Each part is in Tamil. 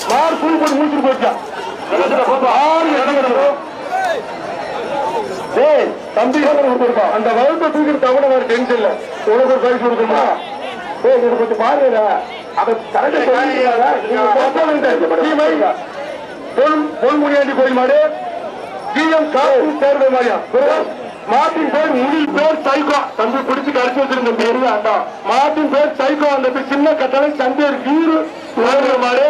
மாடு புல் போட்டு முடிச்சுட்டு போச்சா தம்பி அந்த வகுப்பை தூக்கிட்டு தவிர வேற டென்ஷன் இல்ல உனக்கு ஒரு பரிசு கொடுக்கணுமா கொஞ்சம் பாருங்க அதை பொன்முடியாண்டி கோயில் மாடு ஜிஎம் காசு சேர்ந்த மாதிரியா மாட்டின் பேர் முடி பேர் சைக்கோ தம்பி பிடிச்சு கடிச்சு வச்சிருந்த பேரு வேண்டாம் மாட்டின் பேர் சைக்கோ அந்த சின்ன கட்டளை சந்தேர் வீரு மாடு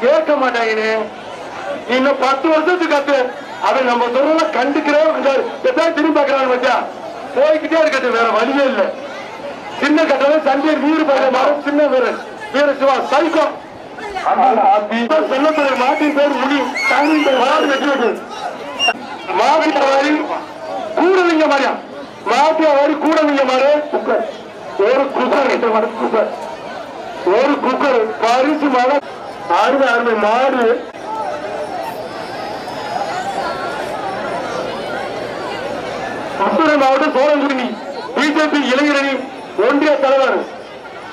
கேட்க மாட்டாங்கன்னு இன்னும் 10 வருஷத்துக்கு கத்து அதை நம்ம சொல்ல கண்டுக்கிறோம் திரும்பி பார்க்கறாங்க வச்சா போய்கிட்டே இருக்கட்டு வேற வழியே இல்லை சின்ன கட்டளை சந்தேர் வீரு மாடு சின்ன வீரன் வீர சிவா சைக்கோ சொல்லப்படுற மாட்டின் பேர் முடி மாடு வெற்றி மாட்டின் வாரி கூடலிங்க மாதிரியா மாட்டிய வாரி கூடலிங்க மாடு ஒரு குக்கர் ஒரு குக்கர் பரிசு மாடு அருமை அருமை மாடு மதுரை மாவட்டம் சோழங்குடி பிஜேபி இளைஞரணி ஒன்றிய தலைவர்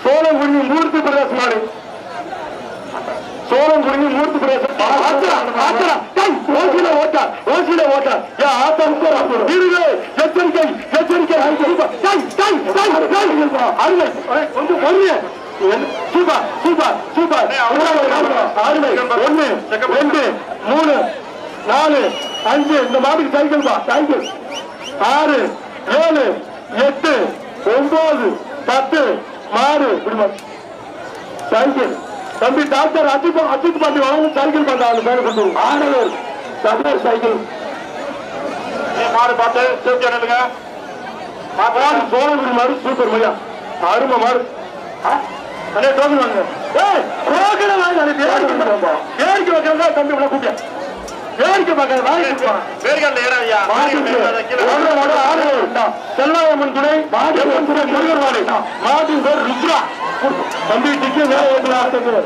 சோழங்குடி மூர்த்தி பிரகாஷ் மாடு சோழங்குடி மூர்த்தி பிரகாஷ் ஓசில ஓட்டா எச்சரிக்கை எச்சரிக்கை அருமை கொஞ்சம் பொறுமையா சூப்பர் சூப்பர் சூப்பர் அருமை 1 2 3 4 5 இந்த மாட்டுக்கு சைக்கிள் பா சைக்கிள் 6 7 8 9 10 மாடு சைக்கிள் தம்பி டாக்டர் அஜித் பாண்டி வாங்க சைக்கிள் பண்றாங்க பேர கொண்டு ஆனவர் சபர் சைக்கிள் மாடு பார்த்து சேஃப்டி அனுப்புங்க சோழகுடி மாடு சூப்பர் மையா அருமை மாடு டோக்கன் வாங்க டோக்கன் வாங்க வேடிக்கை வைக்கிறதா தம்பி உள்ள கூட்டியா வேடிக்கை பார்க்கறது செல்வாயம்மன் துணை முருகன் மாடு மாட்டின் பேர் ருத்ரா தம்பி டிக்கி மேல ஏற்றுவாங்க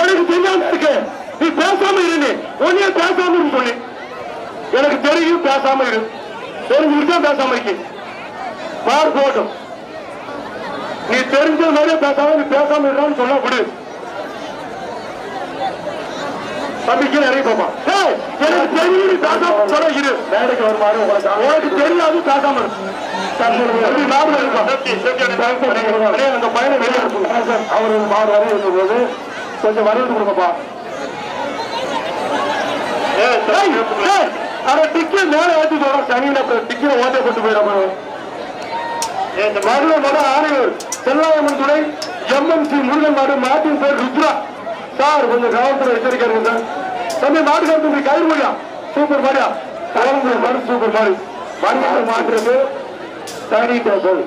எனக்கு தெரியாம இருக்கு நீ பேசாம இரு ஒன்னே பேசாம இரு சொல்லி எனக்கு தெரியும் பேசாம இரு தெரிஞ்சுக்கிட்டு பேசாம இருக்கு மார் போட்டும் நீ தெரிஞ்ச மாதிரியே பேசாம நீ பேசாம இருக்கான்னு சொல்ல விடு தம்பிக்கு நிறைய பாப்பா எனக்கு தெரியும் நீ பேசாம சொல்ல இரு மேடைக்கு வருமாறு உனக்கு தெரியாது பேசாம அந்த பையனை வெளியே அவரு மாறு வரைய இருந்த போது கொஞ்சம் வரவேற்று கொடுப்பா டிக்கெட் மேல ஏற்றி போறோம் சனியில டிக்கெட் ஓட்டை போட்டு போயிடும் மதுரை மத ஆணையர் செல்வாயம்மன் துணை எம்எம்சி முருகன் மாடு மாட்டின் பேர் ருத்ரா சார் கொஞ்சம் கவனத்துல எச்சரிக்கை இருக்கு சார் தம்பி மாட்டுக்கார தம்பி கயிறு முடியா சூப்பர் மாடியா மாடு சூப்பர் மாடு மருந்து மாட்டுறது tiny table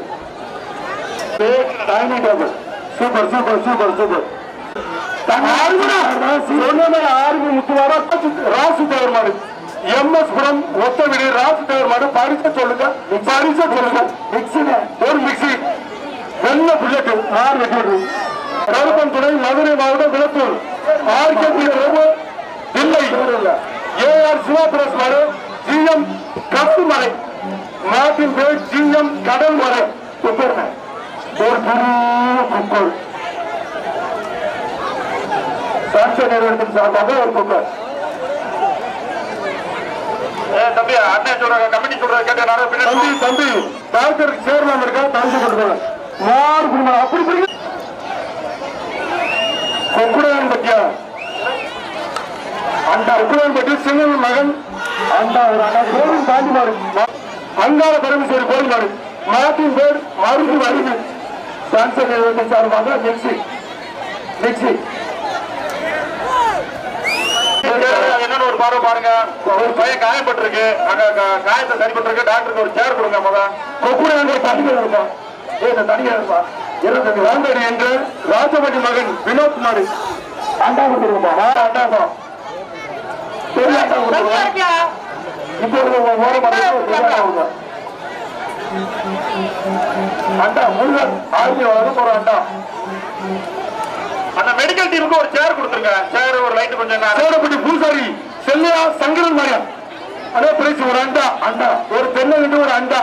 tiny table super super super super army முத்துவாரா ராசு தேவர் மாடு எம்எஸ் புரம் ஒத்த வீடு ராசு தேவர் மாடு பரிச சொல்லுங்க ஒரு மிக்சி வெள்ள புல்லட் 4 வெட்டி கருப்பன் துணை மதுரை மாவட்டம் விளத்தூர் ஆர்கேபி இல்லை ஏஆர் சிவாபிரஸ் மாடு ஜிஎம் கப்பு மலை நாட்டின் பேர் ஜிஎம் கடல் மலை குக்கர் ஒரு குக்கர் சாட்சிய நிறுவனத்தின் சார்பாக ஒரு குக்கர் தம்பி அண்ணன் சொல்றாங்க கமிட்டி சொல்றாங்க கேட்ட தம்பி தம்பி டாக்டருக்கு சேர்லாம் இருக்கா தாண்டி கொடுப்பாங்க மாறு குடும்பம் அப்படி கொக்குடன் பத்தியா அந்த கொக்குடன் பற்றி சிங்கல் மகன் அந்த கோவில் தாண்டி மாறு அங்காள பரமேஸ்வரி கோயில் மாறு மாட்டின் பேர் மருந்து வருது சான்சர் நிறுவனத்தின் சார்பாக மிக்சி மிக்சி என்னன்னு ஒரு பார்வை பாருங்க ஒரு பையன் காயப்பட்டிருக்கு காயத்தை சரிப்பட்டிருக்கு டாக்டருக்கு ஒரு சேர் கொடுங்க முதல் கொக்குடன் தனியாக இருக்கும் தனியாக இருப்பா வேந்தடி என்று ராஜபதி மகன் வினோத் குமார் அண்டாபம் அண்டாபம் அண்டா முருகன் ஆழ்ச்சி வரும் ஒரு அண்டா அந்த மெடிக்கல் டீமுக்கு ஒரு சேர் கொடுத்துருங்க. சேர் ஒரு லைட் கொஞ்சம். சோழப்பட்டி பூசாரி செல்லையா சங்கரன் மாரியா அதே பிரைஸ் ஒரு அண்டா ஒரு தென்னை விட்டு ஒரு அண்டா.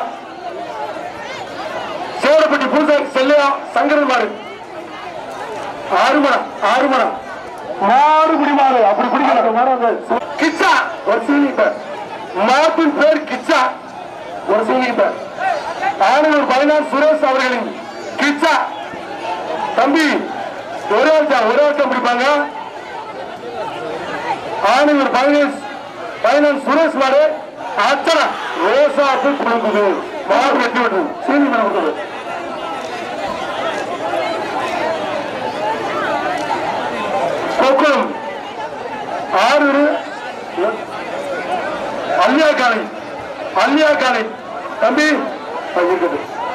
சோழப்பட்டி பூசாரி செல்லையா சங்கரன் மாடு 6 மணம் மாறுபடி மாடு அப்படி பிடிக்கல. கிச்சா ஒரு சீனிப்பர் மாட்டின் பேர் கிச்சா ஒரு சீனிப்பர். ஆணையூர் பைனான்ஸ் சுரேஷ் அவர்களின் கிச்சா தம்பி ஒரே வருஷம் பிடிப்பாங்க. ஆணையூர் பைனான்ஸ் சுரேஷ் மாடு அச்சனா ரோசா புழுங்குது மாடு வெட்டி விட்டு சீனி கொடுக்குது. கொக்குளம் ஆரூர் அல்லியா காலை தம்பி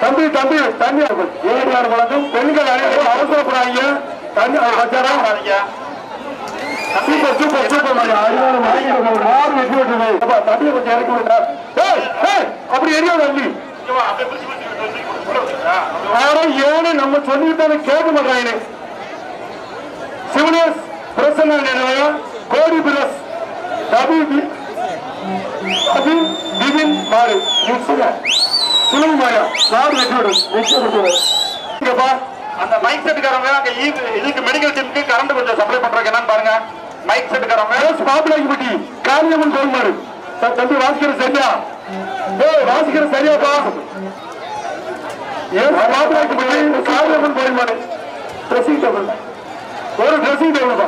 தண்ணி ஏரியார் வழங்கும் பெண்கள் அனைவரும் அவசரப்படாங்க. தண்ணி சூப்பர் தண்ணி கொஞ்சம் இறக்கி விட்டார். அப்படி எரியாது அள்ளி ஏன்னு நம்ம சொல்லிட்டு கேட்க மாட்டாங்க. சிவனேஷ் பிரசன்ன நிலையம் கோடி பிரஸ் பிபின் மாறு சுழல் மாயா நாடு வெற்றியோடு. அந்த மைக் செட்டுக்காரங்க அங்க இதுக்கு மெடிக்கல் டீமுக்கு கரண்ட் கொஞ்சம் சப்ளை பண்றாங்க. என்னன்னு பாருங்க. மைக் செட்டுக்காரங்க பாப்பிளாக்கிப்பட்டி காரியம்மன் கோயில் மாடு தம்பி வாசிக்கிற சரியா? வாசிக்கிற சரியாப்பா? பாப்பிளாக்கிப்பட்டி காரியம்மன் கோயில் மாடு ட்ரெஸ்ஸிங் டேபிள் ஒரு ட்ரெஸ்ஸிங் டேபிள்ப்பா.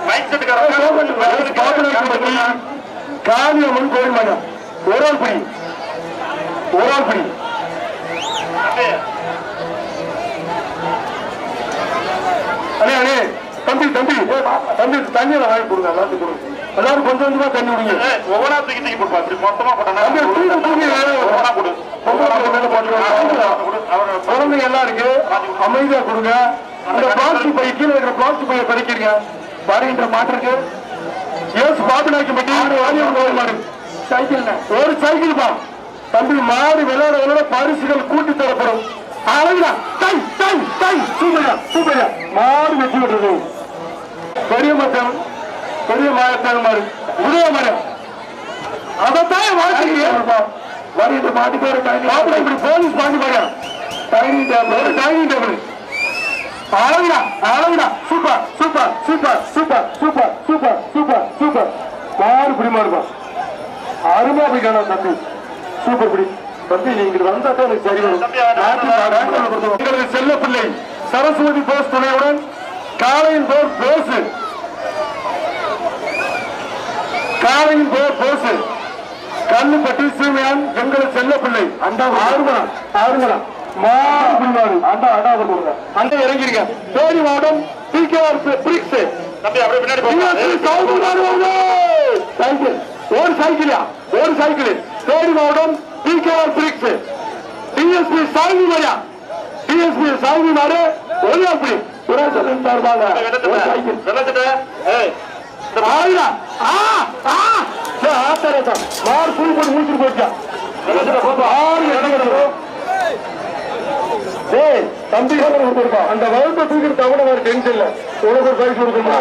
மைக் செட்டுக்காரங்க பாப்பிளாக்கிப்பட்டி காரியம்மன் கோயில் மாடு ஒரு ஆள் படி அண்ணே தம்பி தண்ணியில வாங்கி கொடுங்க. எல்லாத்துக்கும் கொடுங்க. எல்லாரும் கொஞ்சம் கொஞ்சமா தண்ணி விடுங்க. ஒவ்வொரு தூக்கி போடுப்பா. மொத்தமா போட்டா குழந்தைங்க எல்லாம் இருக்கு அமைதியா கொடுங்க. அந்த பிளாஸ்டிக் பை கீழே இருக்கிற பிளாஸ்டிக் பையை பறிக்கிறீங்க. வருகின்ற மாட்டிற்கு பாப்பினாக்கி சைக்கிள் ஒரு சைக்கிள் பா தம்பி மாடு விளையாட பரிசுகள் கூட்டி தரப்படும். மாடு வெற்றி விட்டுறது பெரிய மச்சம் பெரிய மாயத்தான் மாடு உதய மரம் அதைத்தான் வருகின்ற மாட்டு பேரு இப்படி போலீஸ் பாண்டி பாரு டைனிங் டேபிள் அழகுடா சூப்பர் மாடு பிடி மாடுப்பா அருமா போய் காணும் தம்பி சூப்பர் பிடி தம்பி நீங்க வந்தா தான் எனக்கு சரி வரும். செல்ல பிள்ளை சரஸ்வதி போஸ் துணையுடன் காலையின் போர் போஸ் கல்லுப்பட்டி சீமையான் எங்களை செல்ல பிள்ளை அந்த ஆறுமணம் மாடு அங்க இறங்கிருக்க தேனி மாவட்டம் ஒரு சைக்கிள் தேனி மாவட்டம் டிஎஸ்பி சாமி மாரியா டிஎஸ்பி சாமி மாறு ஒரு அப்படி சுரேசன் சார்பாக முடிச்சுட்டு போச்சா தம்பி அந்த வகுப்பை தூக்கிட்டு தவிர வேற டென்ஷன் இல்ல. உனக்கு ஒரு பரிசு கொடுக்குமா?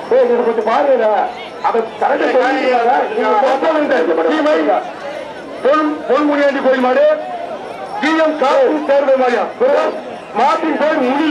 கொஞ்சம் பாருங்க அதை பொன்முடியாண்டி கோயில் மாடு ஜிஎம் கார்த்தி சேர்வை மாரியா மாட்டின் பேர் முடி